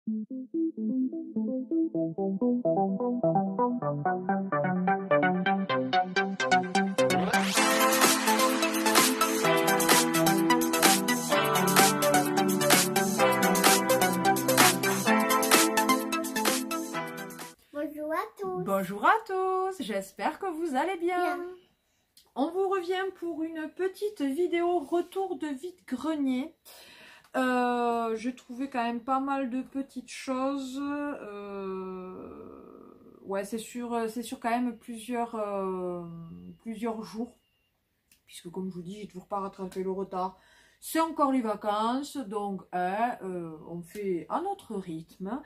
Bonjour à tous. Bonjour à tous, j'espère que vous allez bien. On vous revient pour une petite vidéo retour de vide-grenier. J'ai trouvé quand même pas mal de petites choses. Ouais, c'est sur quand même plusieurs jours. Puisque comme je vous dis, j'ai toujours pas rattrapé le retard. C'est encore les vacances, donc on fait à notre rythme.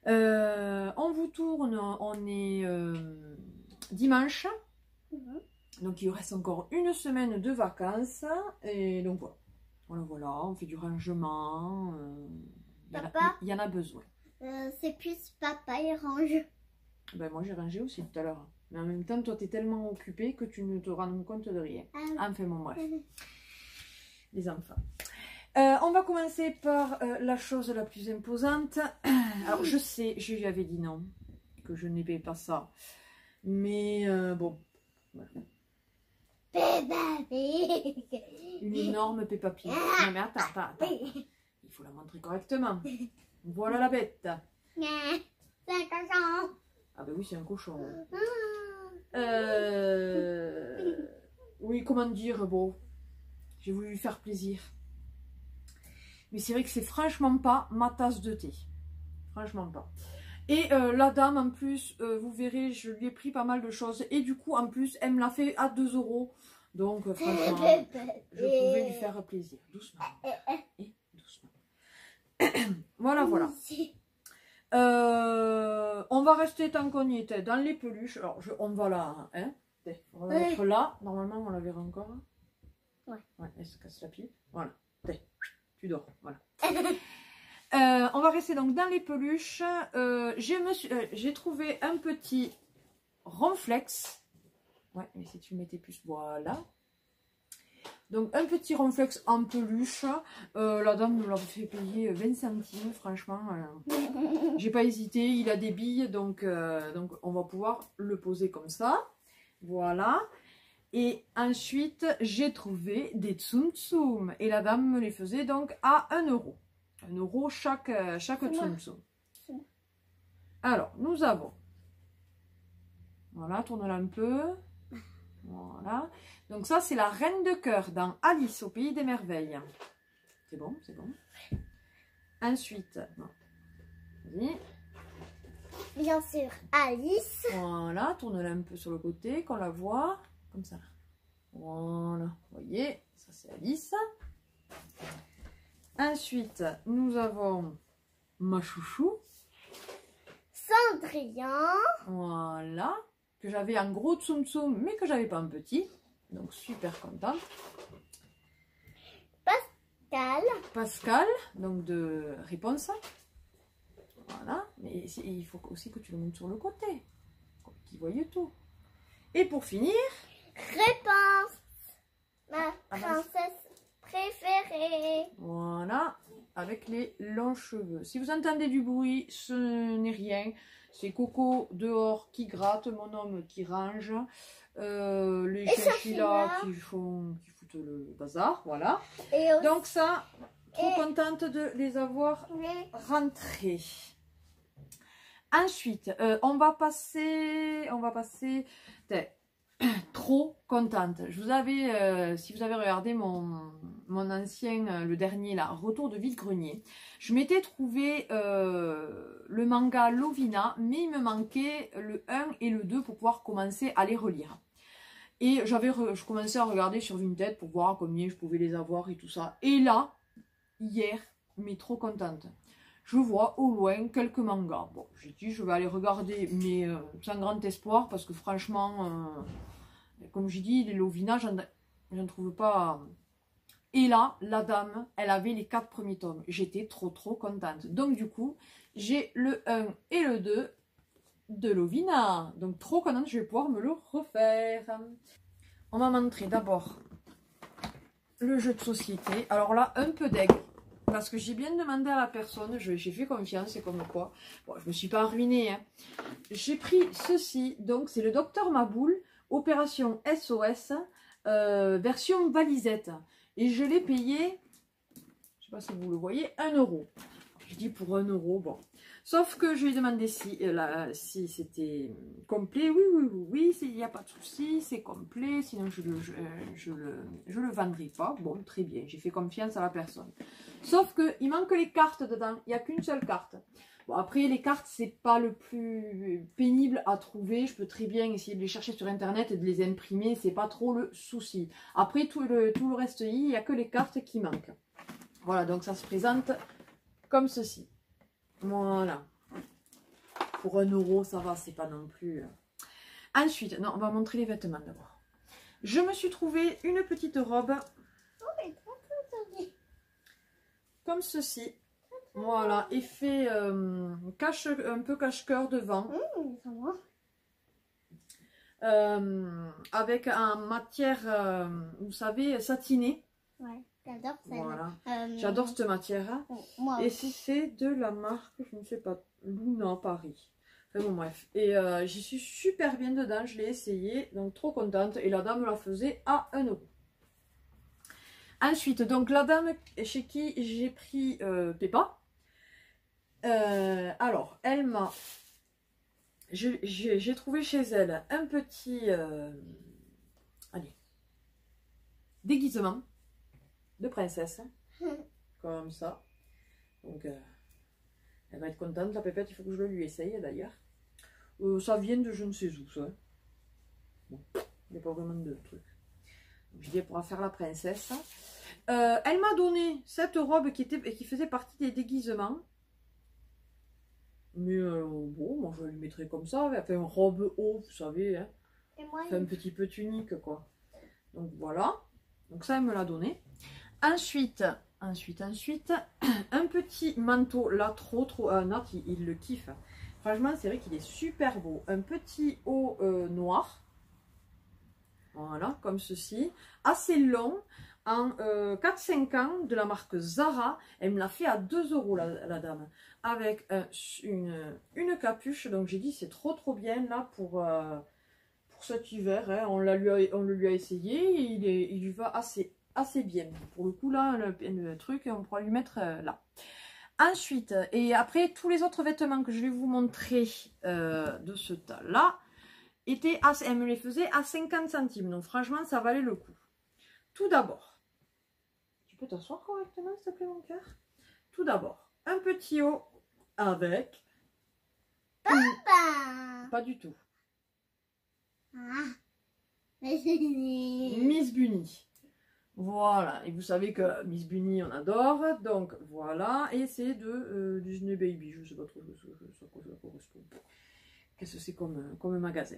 On vous tourne, on est dimanche. Donc il reste encore une semaine de vacances. Et donc voilà, on fait du rangement. Il y en a besoin. C'est plus papa, il range. Ben, moi j'ai rangé aussi tout à l'heure. Mais en même temps, toi tu es tellement occupé que tu ne te rends compte de rien. Enfin bon bref. Les enfants. On va commencer par la chose la plus imposante. Alors je sais, je lui avais dit non, que je n'aimais pas ça. Mais bon. Voilà. Une énorme Peppa Pig. Non mais attends. Il faut la montrer correctement. Voilà la bête. C'est un cochon. Ah ben oui, c'est un cochon. Oui, comment dire, bon. J'ai voulu lui faire plaisir. Mais c'est vrai que c'est franchement pas ma tasse de thé. Franchement pas. Et la dame, en plus, vous verrez, je lui ai pris pas mal de choses. Et du coup, en plus, elle me l'a fait à 2 €. Donc, franchement, je pouvais lui faire plaisir. Doucement. Et doucement. Voilà. On va rester tant qu'on y était dans les peluches. Alors, on va là. Hein, on va être là. Normalement, on la verra encore. Ouais, elle se casse la pipe. Voilà. Tu dors. Voilà. On va rester donc dans les peluches. J'ai trouvé un petit ronflex. Ouais, mais si tu mettais plus, voilà. Donc un petit ronflex en peluche. La dame me l'a fait payer 20 centimes, franchement. J'ai pas hésité, il a des billes, donc on va pouvoir le poser comme ça. Voilà. Et ensuite, j'ai trouvé des tsum tsum. Et la dame me les faisait donc à 1 €. 1 € chaque tsum tsum. Alors, nous avons. Voilà, tourne-la un peu. Voilà. Donc ça, c'est la reine de cœur dans Alice au pays des merveilles. C'est bon, c'est bon. Ensuite, vas-y. Bien sûr, Alice. Voilà, tourne-la un peu sur le côté, qu'on la voit. Comme ça. Voilà, vous voyez, ça c'est Alice. Ensuite, nous avons ma chouchou. Cendrillon. Voilà, que j'avais en gros tsum tsum, mais que j'avais pas en petit. Donc super contente. Pascal, donc de réponse. Voilà, mais il faut aussi que tu le montes sur le côté, qu'il voie tout. Et pour finir, Réponse. Ma princesse préférée. Voilà, avec les longs cheveux. Si vous entendez du bruit, ce n'est rien. C'est Coco dehors qui gratte, mon homme qui range, les chinchillas qui foutent le bazar, voilà. Donc ça, trop contente de les avoir rentrés. Ensuite, on va passer trop contente. Je vous avais, si vous avez regardé mon ancien, le dernier là, retour de vide-grenier, je m'étais trouvé le manga Lovina, mais il me manquait le 1 et le 2 pour pouvoir commencer à les relire. Et je commençais à regarder sur Vinted pour voir combien je pouvais les avoir et tout ça. Et là, hier, mais trop contente. Je vois au loin quelques mangas. Bon, j'ai dit je vais aller regarder, mais sans grand espoir, parce que franchement, comme j'ai dit, les Lovina, j'en trouve pas. Et là, la dame, elle avait les 4 premiers tomes. J'étais trop contente. Donc du coup, j'ai le 1 et le 2 de Lovina. Donc trop contente, je vais pouvoir me le refaire. On va montrer d'abord le jeu de société. Alors là, un peu d'aigle. parce que j'ai bien demandé à la personne, j'ai fait confiance, et comme quoi, bon, je me suis pas ruinée, hein. J'ai pris ceci, donc c'est le Docteur Maboul, opération SOS, version valisette, et je l'ai payé, je sais pas si vous le voyez, 1 €. Je dis pour 1 €, bon. Sauf que je lui ai demandé si c'était complet. Oui, il n'y a pas de souci, c'est complet, sinon je le vendrai pas. Bon, très bien, j'ai fait confiance à la personne. Sauf qu'il manque les cartes dedans, il n'y a qu'une seule carte. Bon, après, les cartes, c'est pas le plus pénible à trouver. Je peux très bien essayer de les chercher sur Internet et de les imprimer, c'est pas trop le souci. Après, tout le reste, il n'y a que les cartes qui manquent. Voilà, donc ça se présente comme ceci. Voilà. Pour 1 €, ça va, c'est pas non plus... Ensuite, non, on va montrer les vêtements d'abord. Je me suis trouvé une petite robe. Comme ceci. Voilà, effet un peu cache-cœur devant. Avec un matière, vous savez, satinée. Ouais, j'adore ça. Voilà. J'adore cette matière. Moi et aussi. c'est de la marque, je ne sais pas, Luna Paris. Enfin bon, bref. Et j'y suis super bien dedans, je l'ai essayé, donc trop contente. Et la dame la faisait à 1 €. Ensuite, donc la dame chez qui j'ai pris Peppa. Alors, elle m'a... J'ai trouvé chez elle un petit allez, déguisement de princesse. Comme ça. Donc, elle va être contente, la pépette. Il faut que je le lui essaye d'ailleurs. Ça vient de je ne sais où, ça. Bon, il n'y a pas vraiment de truc. Donc, je dis, elle pourra faire la princesse. Elle m'a donné cette robe qui faisait partie des déguisements. Mais bon, moi je la lui mettrai comme ça. Enfin, une robe haut, vous savez. Hein. Et moi, Enfin, un petit peu tunique, quoi. Donc voilà. Donc ça, elle me l'a donné. Ensuite, un petit manteau. Là, trop. Nat, il le kiffe. Franchement, c'est vrai qu'il est super beau. Un petit haut noir. Voilà, comme ceci. Assez long. En 4-5 ans, de la marque Zara. Elle me l'a fait à 2 € la dame. Avec une capuche. Donc j'ai dit, c'est trop bien là pour cet hiver. Hein. On le lui a essayé. Et il lui va assez bien. Pour le coup, là, le truc, on pourra lui mettre là. Ensuite, et après, tous les autres vêtements que je vais vous montrer de ce tas-là, elle me les faisait à 50 centimes. Donc franchement, ça valait le coup. Tout d'abord, tu peux t'asseoir correctement, s'il te plaît, mon cœur? Tout d'abord, un petit haut avec... Pas du tout. Miss Bunny. Voilà, et vous savez que Miss Bunny, on adore, donc voilà, et c'est de Disney Baby, je ne sais pas trop à quoi ça correspond. Qu'est-ce que c'est comme magasin?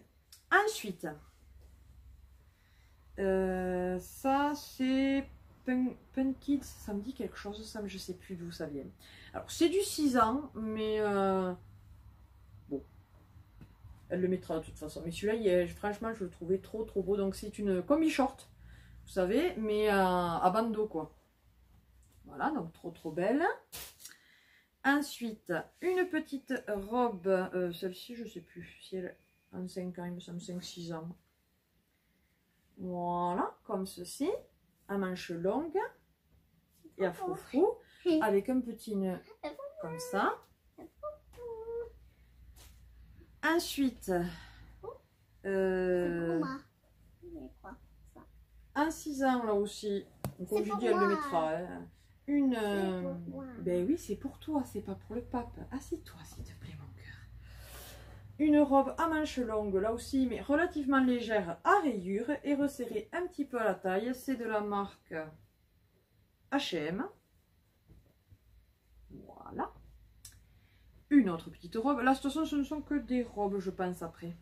Ensuite, ça c'est Punk Kids, ça me dit quelque chose, ça, je ne sais plus d'où ça vient. Alors c'est du 6 ans, mais bon, elle le mettra de toute façon. Mais celui-là, franchement, je le trouvais trop beau, donc c'est une combi short. Vous savez, mais à bandeau quoi. Voilà, donc trop belle. Ensuite, une petite robe, celle-ci, je ne sais plus si elle a 5 ans, il me semble 5-6 ans. Voilà, comme ceci, à manches longues et à froufrou, avec un petit nœud comme ça. Ensuite, un 6 ans là aussi, donc comme je dis, elle le mettra. Hein. Ben oui, c'est pour toi, c'est pas pour le pape. Assieds-toi, s'il te plaît, mon cœur. Une robe à manches longues, là aussi, mais relativement légère, à rayures et resserrée un petit peu à la taille. C'est de la marque H&M. Voilà. Une autre petite robe. Là, de toute façon, ce ne sont que des robes, je pense, après.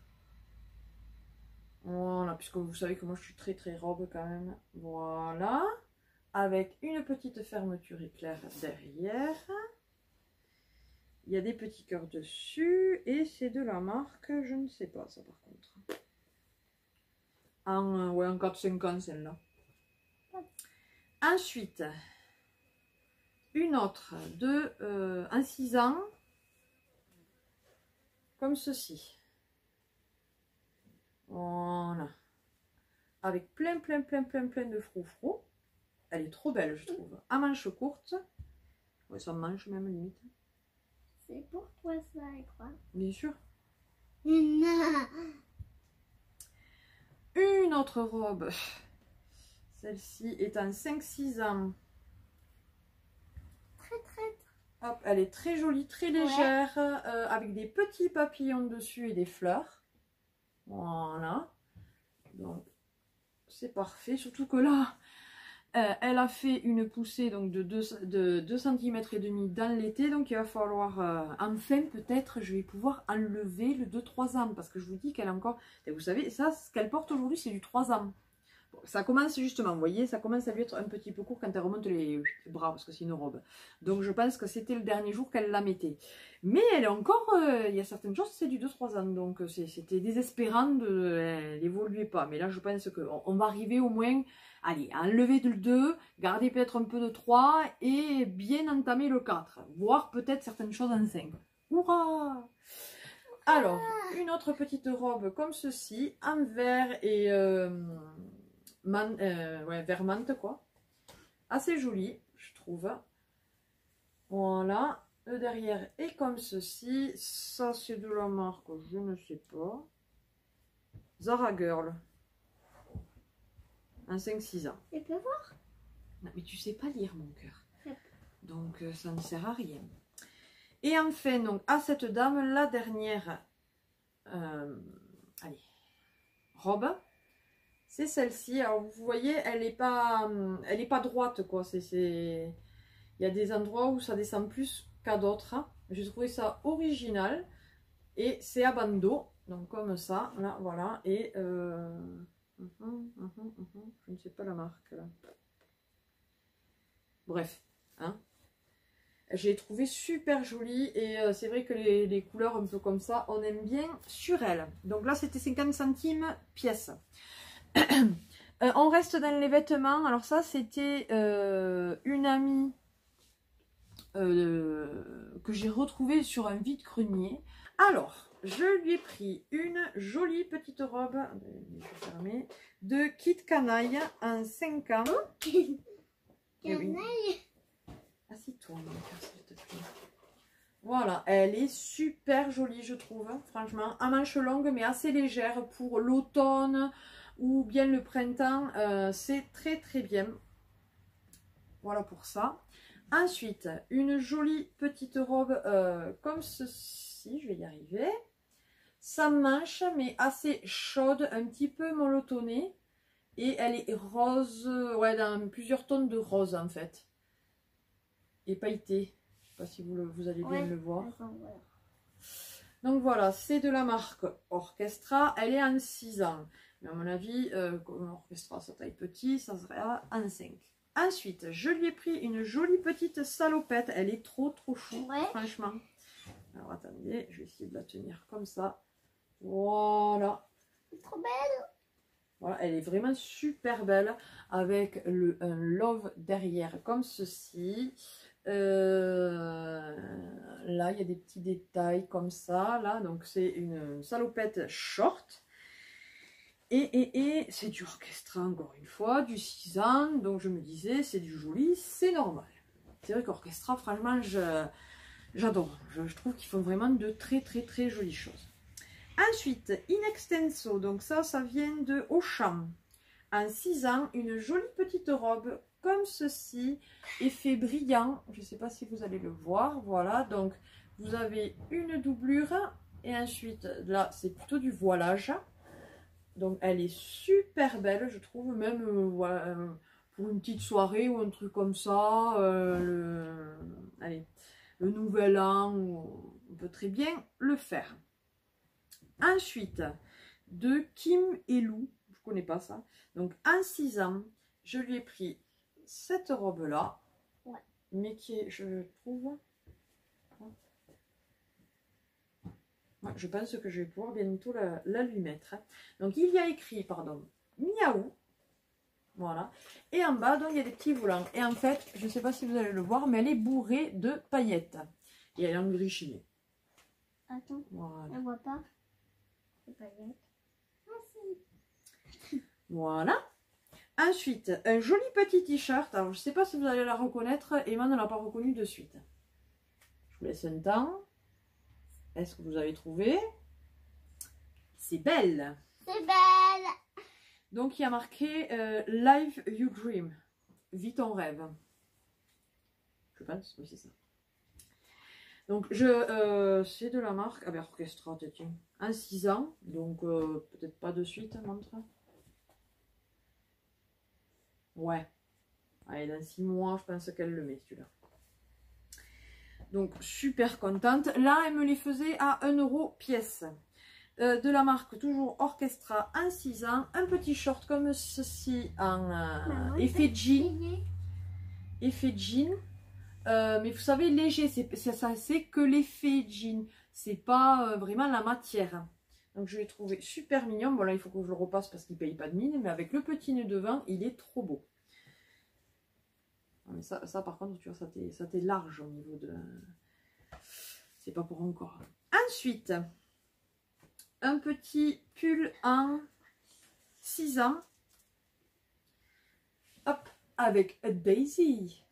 Voilà, puisque vous savez que moi, je suis très robe quand même. Voilà. Avec une petite fermeture éclair derrière. Il y a des petits cœurs dessus. Et c'est de la marque, je ne sais pas ça par contre. En 4-5 ans celle-là. Ensuite, une autre de un 6 ans, comme ceci. Voilà. Avec plein de froufrous. Elle est trop belle, je trouve. À manches courtes. Ouais, sans manches même, limite. C'est pour toi ça, je crois. Bien sûr. Non. Une autre robe. Celle-ci est un 5-6 ans. Très. Hop, elle est très jolie, très légère, avec des petits papillons dessus et des fleurs. Voilà. Donc, c'est parfait. Surtout que là, elle a fait une poussée donc, de 2 cm et demi dans l'été. Donc, il va falloir, enfin, peut-être, je vais pouvoir enlever le 2-3 ans. Parce que je vous dis qu'elle a encore... Et vous savez, ça, ce qu'elle porte aujourd'hui, c'est du 3 ans. Ça commence justement, vous voyez, ça commence à lui être un petit peu court quand elle remonte les bras, parce que c'est une robe. Donc je pense que c'était le dernier jour qu'elle la mettait. Mais elle est encore, il y a certaines choses, c'est du 2-3 ans, donc c'était désespérant, elle n'évoluait pas. Mais là, je pense qu'on va arriver au moins, allez, à enlever le 2, garder peut-être un peu de 3, et bien entamer le 4, voire peut-être certaines choses en 5. Hurrah! Alors, une autre petite robe comme ceci, en vert et... ouais, vert menthe quoi, assez joli je trouve. Voilà, le derrière est comme ceci, ça c'est de la marque je ne sais pas, Zara Girl, un 5-6 ans. Tu peux voir? Non, mais tu sais pas lire mon cœur, Yep. donc ça ne sert à rien. Et enfin donc à cette dame la dernière allez, robe. C'est celle-ci. Alors vous voyez, elle est pas droite quoi. Il y a des endroits où ça descend plus qu'à d'autres. Hein. J'ai trouvé ça original et c'est à bandeau, donc comme ça. Là, voilà. Et je ne sais pas la marque là. Bref, hein. J'ai trouvé super jolie et c'est vrai que les couleurs un peu comme ça, on aime bien sur elle. Donc là, c'était 50 centimes pièce. On reste dans les vêtements. Alors ça c'était une amie que j'ai retrouvée sur un vide-grenier. Alors je lui ai pris une jolie petite robe de Kit Canaille en 5 ans. Canaille. Assis-toi mon cœur s'il te plaît. Voilà, elle est super jolie je trouve, franchement, à manches longues mais assez légère pour l'automne ou bien le printemps, c'est très bien. Voilà pour ça. Ensuite, une jolie petite robe comme ceci, je vais y arriver. Sans manches mais assez chaude, un petit peu mollotonnée. Et elle est rose, ouais, dans plusieurs tons de rose en fait. Et pailletée. Je sais pas si vous allez bien le voir. Donc voilà, c'est de la marque Orchestra. Elle est en 6 ans. Mais à mon avis, comme Orchestra, ça taille petit, ça serait en 5. Ensuite, je lui ai pris une jolie petite salopette. Elle est trop chou, ouais. Franchement. Alors attendez, je vais essayer de la tenir comme ça. Voilà. C'est trop belle. Voilà, elle est vraiment super belle. Avec un love derrière comme ceci. Là, il y a des petits détails comme ça. Là, donc c'est une salopette short. Et c'est du Orchestra encore une fois, du 6 ans, donc je me disais c'est du joli, c'est normal. C'est vrai qu'Orchestra, franchement, j'adore. Je trouve qu'ils font vraiment de très jolies choses. Ensuite, In Extenso, donc ça vient de Auchan. En 6 ans, une jolie petite robe comme ceci, effet brillant. Je ne sais pas si vous allez le voir, voilà. Donc, vous avez une doublure et ensuite, là, c'est plutôt du voilage. Donc elle est super belle, je trouve, même voilà, pour une petite soirée ou un truc comme ça, allez, le nouvel an, on peut très bien le faire. Ensuite, de Kim et Lou, je ne connais pas ça, donc en 6 ans, je lui ai pris cette robe-là, ouais. Mais qui est, je trouve... Je pense que je vais pouvoir bientôt la lui mettre. Donc il y a écrit, pardon, Miaou. Voilà. Et en bas, donc, il y a des petits volants. Et en fait, je ne sais pas si vous allez le voir, mais elle est bourrée de paillettes. Et elle est en gris chiné. Attends, Voilà. on voit pas. C'est pas bien. Ah si. Voilà. Ensuite, un joli petit t-shirt. Alors, je ne sais pas si vous allez la reconnaître. Emma ne l'a pas reconnue de suite. Je vous laisse un temps. Est-ce que vous avez trouvé? C'est belle. C'est belle. Donc, il y a marqué Live You Dream. Vis ton rêve. Je pense, oui, c'est ça. Donc, c'est de la marque Orchestra, tiens. Un 6 ans. Donc, peut-être pas de suite, montre. Ouais. Allez, dans 6 mois, je pense qu'elle le met, celui-là. Donc, super contente. Là, elle me les faisait à 1 € pièce. De la marque, toujours Orchestra, en 6 ans. Un petit short comme ceci, en effet jean. Effet jean. Mais vous savez, léger, c'est que l'effet jean. C'est pas vraiment la matière. Donc, je l'ai trouvé super mignon. Bon, là, il faut que je le repasse parce qu'il ne paye pas de mine. Mais avec le petit nœud devant, il est trop beau. Mais ça par contre, tu vois, ça t'est large au niveau de... C'est pas pour encore. Ensuite, un petit pull en 6 ans. Hop, avec Daisy.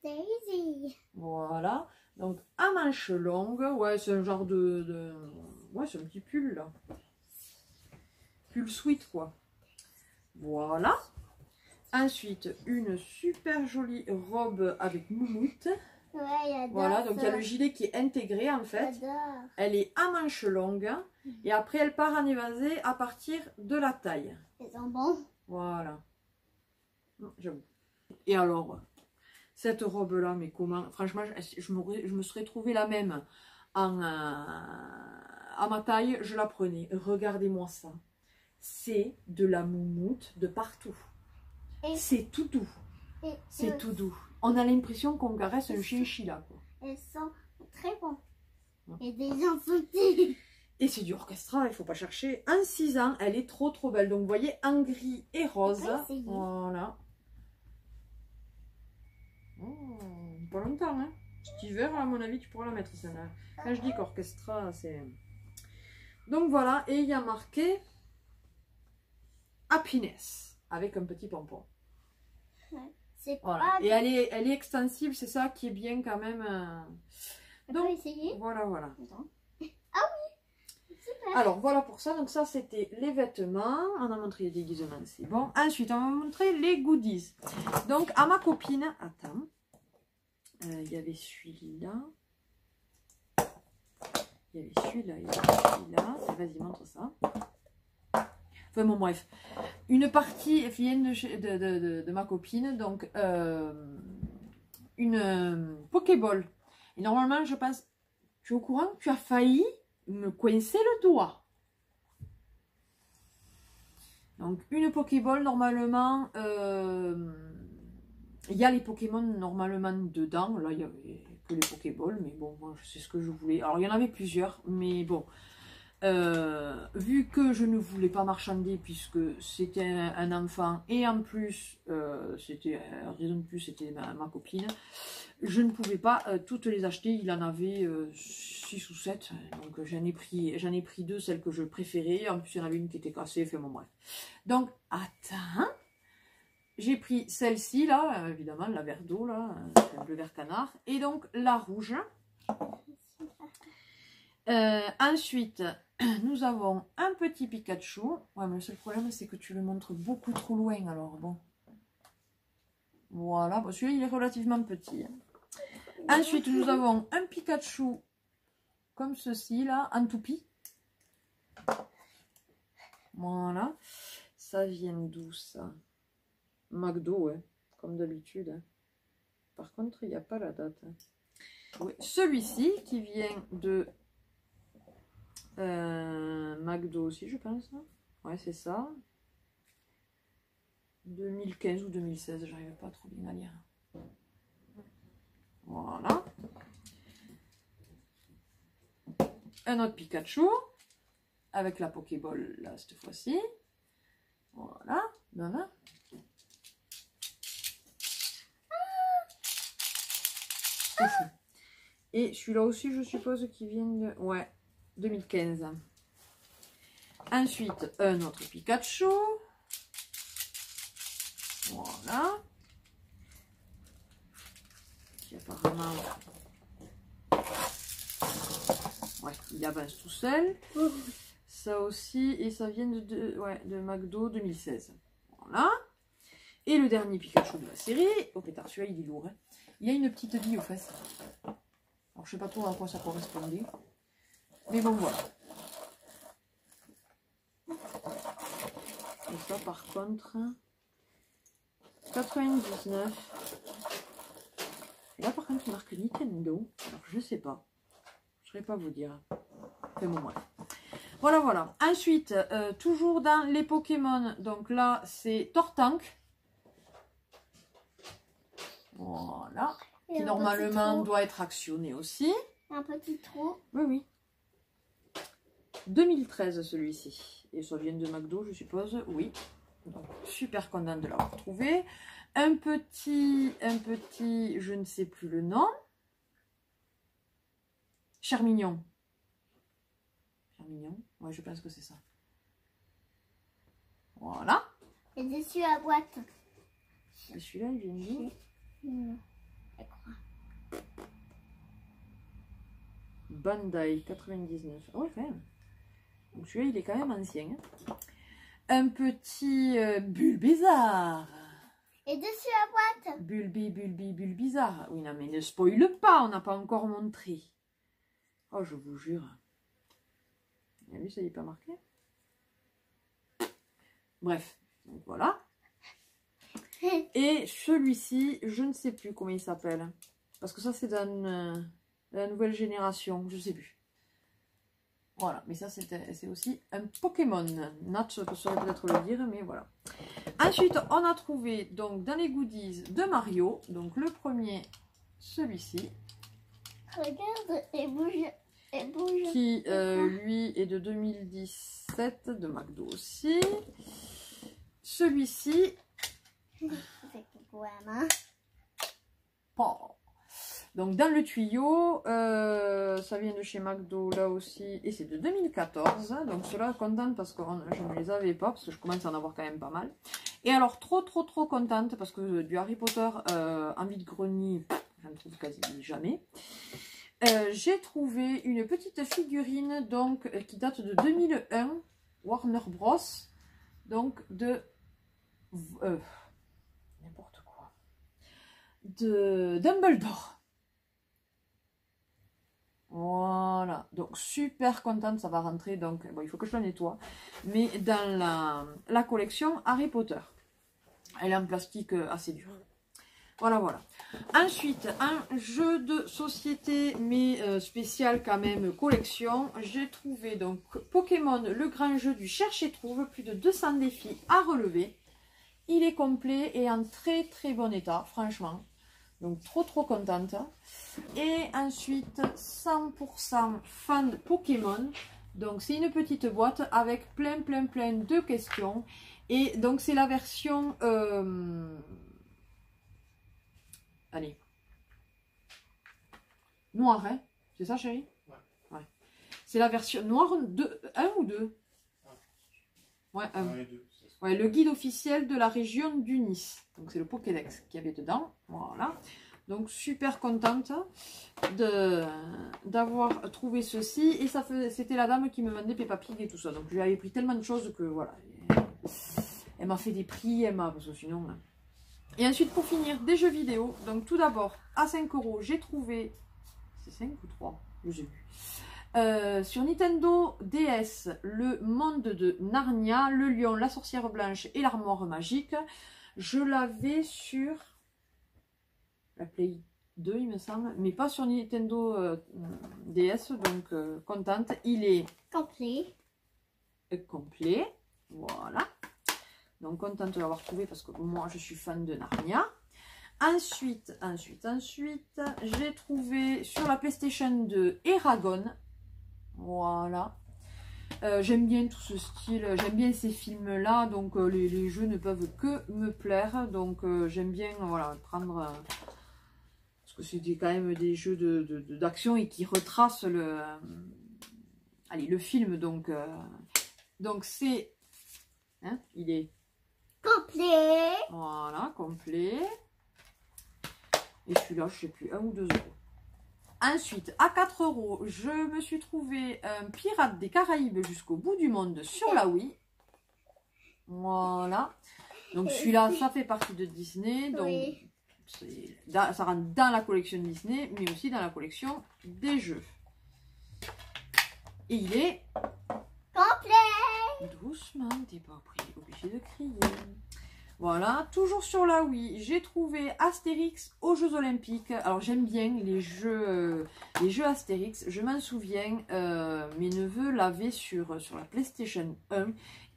Daisy. Voilà. Donc, à manches longues. Ouais, c'est un genre Ouais, c'est un petit pull, là. Pull sweat, quoi. Voilà. Ensuite, une super jolie robe avec moumoute. Ouais, j'adore. Voilà, donc il y a le gilet qui est intégré en fait. J'adore. Elle est à manches longues. Et après, elle part en évasé à partir de la taille. Ils sont bons. Voilà. J'avoue. Et alors, cette robe-là, mais comment? Franchement, je me serais trouvé la même à ma taille, je la prenais. Regardez-moi ça. C'est de la moumoute de partout. C'est tout doux. C'est tout doux. On a l'impression qu'on caresse un chinchilla, quoi. Elles sont très bons. Et des gens petits. Et c'est du Orchestra, il ne faut pas chercher. En 6 ans, elle est trop trop belle. Donc vous voyez, en gris et rose. Voilà. Oh, pas longtemps, hein. Cet hiver, à mon avis, tu pourras la mettre, celle-là. Quand je dis qu'Orchestra, c'est... Donc voilà, et il y a marqué Happiness, avec un petit pompon. C'est voilà. Et elle est extensible, c'est ça qui est bien quand même. Donc, essayer. Voilà. Attends. Ah oui, super. Alors voilà pour ça, donc ça c'était les vêtements, on a montré les déguisements, c'est bon. Ensuite on va montrer les goodies. Donc à ma copine, attends, il y avait celui-là, il y avait celui-là, vas-y montre ça. Enfin bon bref, une partie vient de ma copine, donc une Pokéball. Et normalement je pense, tu es au courant que tu as failli me coincer le doigt. Donc une Pokéball normalement, il y a les Pokémon normalement dedans. Là il y avait que les Pokéballs, mais bon moi c'est ce que je voulais. Alors il y en avait plusieurs, mais bon. Vu que je ne voulais pas marchander puisque c'était un enfant et en plus c'était raison de plus c'était ma copine, je ne pouvais pas toutes les acheter. Il en avait 6 ou 7, donc j'en ai pris 2, celles que je préférais. En plus il y en avait une qui était cassée, fait bon bref. Donc attends, j'ai pris celle-ci là, évidemment la vert d'eau là, le vert canard, et donc la rouge. Ensuite, nous avons un petit Pikachu. Ouais, mais le seul problème, c'est que tu le montres beaucoup trop loin, alors bon. Voilà, bon, celui-là, il est relativement petit. Ensuite, nous avons un Pikachu comme ceci, là, en toupie. Voilà. Ça vient d'où, ça? McDo, ouais, comme d'habitude. Par contre, il n'y a pas la date. Ouais. Celui-ci, qui vient de... McDo aussi je pense, ouais c'est ça, 2015 ou 2016, j'arrive pas trop bien à lire. Voilà, un autre Pikachu avec la Pokéball là cette fois-ci, voilà. C'est fou. Et celui-là aussi, je suppose qu'il vient de... Ouais, 2015. Ensuite, un autre Pikachu. Voilà. Qui apparemment... Ouais, il avance tout seul. Ça aussi, et ça vient de McDo 2016. Voilà. Et le dernier Pikachu de la série. Oh pétard, celui-là il est lourd. Hein. Il y a une petite bille aux fesses. Alors je sais pas trop à quoi ça correspondait. Mais bon voilà. Et ça par contre, 99. Et là par contre il marque Nintendo. Alors je sais pas. Je ne saurais pas vous dire. Enfin bon bref. Voilà voilà. Ensuite, toujours dans les Pokémon. Donc là c'est Tortank. Voilà. Qui normalement doit être actionné aussi. Un petit trou. Oui, oui. 2013 celui-ci. Et ça vient de McDo, je suppose. Oui. Donc, super contente de l'avoir trouvé. Un petit, je ne sais plus le nom. Charmignon. Charmignon. Ouais, je pense que c'est ça. Voilà. Et dessus la boîte. Et celui-là, il vient d'où? Je crois. Bandai 99. Ah ouais, quand même. Donc celui-là, il est quand même ancien. Hein. Un petit Bulbizarre. Et dessus la boîte. Bulbizarre. Oui, non, mais ne spoile pas, on n'a pas encore montré. Oh, je vous jure. Et lui, ça n'est pas marqué. Bref, donc voilà. Et celui-ci, je ne sais plus comment il s'appelle. Parce que ça, c'est dans la nouvelle génération. Je ne sais plus. Voilà. Mais ça, c'est aussi un Pokémon. Nat saurait peut-être le dire, mais voilà. Ensuite, on a trouvé donc dans les goodies de Mario. Donc le premier, celui-ci. Regarde, et bouge. Et bouge. Qui, lui, est de 2017. De McDo aussi. Celui-ci. Oh. Donc dans le tuyau, ça vient de chez McDo là aussi, et c'est de 2014. Donc cela contente parce que je ne les avais pas, parce que je commence à en avoir quand même pas mal. Et alors trop contente parce que du Harry Potter en vide-grenier, je ne trouve quasi jamais. J'ai trouvé une petite figurine donc qui date de 2001, Warner Bros. Donc de n'importe quoi, de Dumbledore. Voilà, donc super contente, ça va rentrer, donc bon, il faut que je la nettoie, mais dans la collection Harry Potter. Elle est en plastique assez dur. Voilà, voilà. Ensuite, un jeu de société, mais spécial quand même collection. J'ai trouvé donc Pokémon, le grand jeu du cherche et trouve, plus de 200 défis à relever. Il est complet et en très bon état, franchement. Donc trop contente. Et ensuite 100% fan de Pokémon. Donc c'est une petite boîte avec plein de questions. Et donc c'est la version allez, noire, hein? C'est ça chérie? Ouais. C'est la version noire de 1 ou 2? Ouais, 1. Ouais, le guide officiel de la région du Nice. Donc c'est le Pokédex qu'il y avait dedans. Voilà. Donc super contente d'avoir trouvé ceci. Et c'était la dame qui me vendait Peppa Pig et tout ça. Donc je lui avais pris tellement de choses que voilà. Elle m'a fait des prix, parce que sinon... Et ensuite pour finir, des jeux vidéo. Donc tout d'abord, à 5 €, j'ai trouvé... C'est 5 ou 3? Je sais plus. Sur Nintendo DS, le monde de Narnia, le lion, la sorcière blanche et l'armoire magique. Je l'avais sur la Play 2, il me semble, mais pas sur Nintendo DS, donc contente. Il est complet, voilà. Donc contente de l'avoir trouvé parce que moi je suis fan de Narnia. Ensuite, j'ai trouvé sur la PlayStation 2 Eragon. Voilà. J'aime bien tout ce style, j'aime bien ces films-là, donc les jeux ne peuvent que me plaire. Donc j'aime bien voilà, prendre ce que c'était quand même des jeux d'action et qui retracent le film. Donc c'est... Hein, il est... Complet. Voilà, complet. Et celui-là, je sais plus, 1 ou 2 euros. Ensuite, à 4 euros, je me suis trouvé un Pirate des Caraïbes jusqu'au bout du monde sur la Wii. Voilà. Donc celui-là, ça fait partie de Disney. Donc Oui. ça rentre dans la collection Disney, mais aussi dans la collection des jeux. Et il est... Complet. Doucement, t'es pas obligé de crier. Voilà, toujours sur la Wii, j'ai trouvé Astérix aux Jeux Olympiques. Alors j'aime bien les jeux Astérix. Je m'en souviens, mes neveux l'avaient sur la PlayStation 1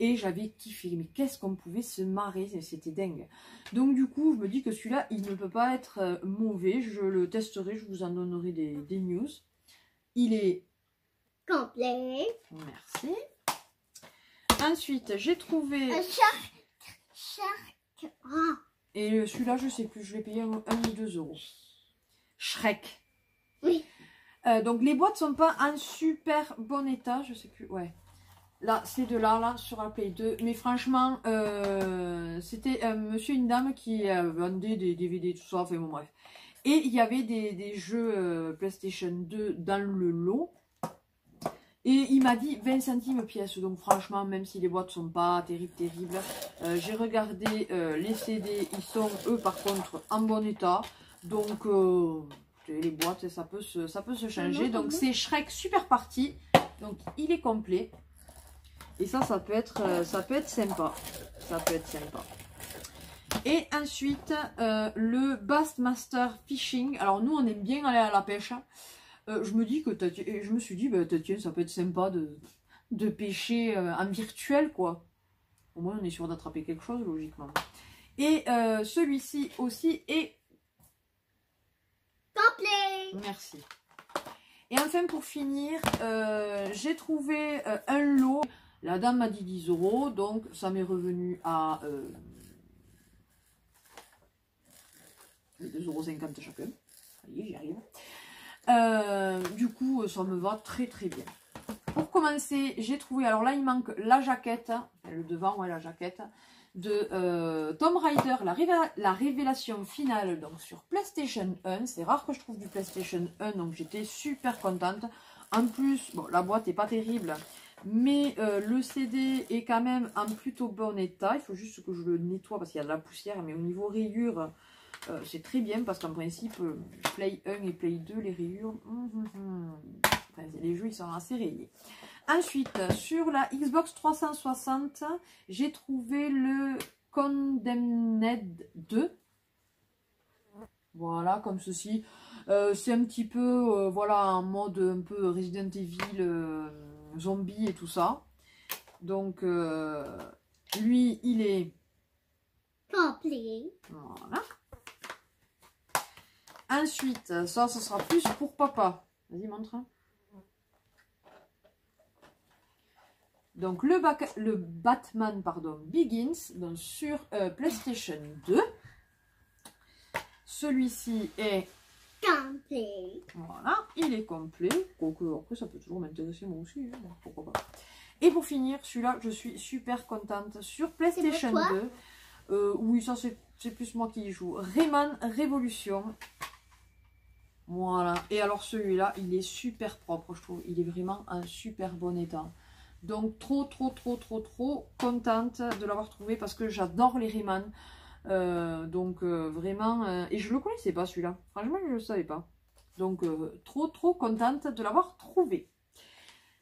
et j'avais kiffé. Mais qu'est-ce qu'on pouvait se marrer, c'était dingue. Donc du coup, je me dis que celui-là, il ne peut pas être mauvais. Je le testerai, je vous en donnerai des news. Il est... Complet. Merci. Ensuite, j'ai trouvé... Shark. Et celui-là, je sais plus, je l'ai payé 1 ou 2 euros. Shrek. Oui. Donc les boîtes sont pas en super bon état, je sais plus, ouais. Là, c'est de là, sur la Play 2. Mais franchement, c'était un monsieur et une dame qui vendaient des DVD, tout ça, enfin bon, bref. Et il y avait des jeux PlayStation 2 dans le lot. Et il m'a dit 20 centimes pièce. Donc franchement, même si les boîtes sont pas terribles, j'ai regardé les CD. Ils sont, eux, par contre, en bon état. Donc, les boîtes, ça peut se changer. Donc c'est Shrek Super Party. Donc il est complet. Et ça peut être sympa. Ça peut être sympa. Et ensuite, le Bassmaster Fishing. Alors nous, on aime bien aller à la pêche. Je me suis dit, bah, tiens, ça peut être sympa de pêcher en virtuel, quoi. Au moins, on est sûr d'attraper quelque chose, logiquement. Et celui-ci aussi est... Complet. Merci. Et enfin, pour finir, j'ai trouvé un lot. La dame m'a dit 10 euros, donc ça m'est revenu à 2,50 euros chacun. Allez, j'y arrive. Du coup, ça me va très bien. Pour commencer, j'ai trouvé, alors là il manque la jaquette, le devant, ouais, la jaquette de Tomb Raider, la révélation finale, donc sur PlayStation 1. C'est rare que je trouve du PlayStation 1, donc j'étais super contente. En plus, bon, la boîte est pas terrible, mais le CD est quand même en plutôt bon état. Il faut juste que je le nettoie parce qu'il y a de la poussière, mais au niveau rayures, c'est très bien parce qu'en principe, Play 1 et Play 2, les rayures, enfin, les jeux ils sont assez rayés. Ensuite, sur la Xbox 360, j'ai trouvé le Condemned 2. Voilà, comme ceci. C'est un petit peu, voilà, en mode un peu Resident Evil, zombie et tout ça. Donc, lui, il est... Complet. Voilà. Ensuite, ça sera plus pour papa. Vas-y, montre. Donc, le Batman, pardon, Begins, donc sur PlayStation 2. Celui-ci est... Complet. Voilà, il est complet. Après, ça peut toujours m'intéresser moi aussi. Hein, pourquoi pas. Et pour finir, celui-là, je suis super contente. Sur PlayStation 2. Oui, ça, c'est plus moi qui y joue. Rayman Revolution. Voilà. Et alors, celui-là, il est super propre, je trouve. Il est vraiment en super bon état. Donc, trop contente de l'avoir trouvé parce que j'adore les Rayman. Vraiment... et je le connaissais pas, celui-là. Franchement, je ne le savais pas. Donc, trop contente de l'avoir trouvé.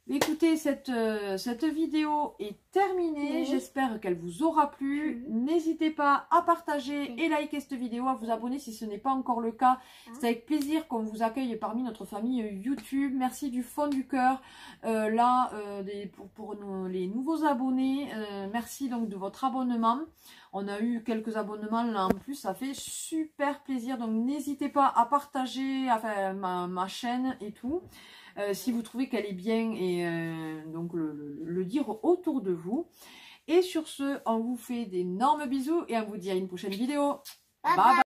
Écoutez, cette vidéo est terminée. J'espère qu'elle vous aura plu. N'hésitez pas à partager et liker cette vidéo, à vous abonner si ce n'est pas encore le cas. C'est avec plaisir qu'on vous accueille parmi notre famille YouTube. Merci du fond du cœur. Pour les nouveaux abonnés, merci donc de votre abonnement. On a eu quelques abonnements là en plus, ça fait super plaisir. Donc n'hésitez pas à partager ma chaîne et tout. Si vous trouvez qu'elle est bien et donc le dire autour de vous. Et sur ce, on vous fait d'énormes bisous et on vous dit à une prochaine vidéo. Bye bye.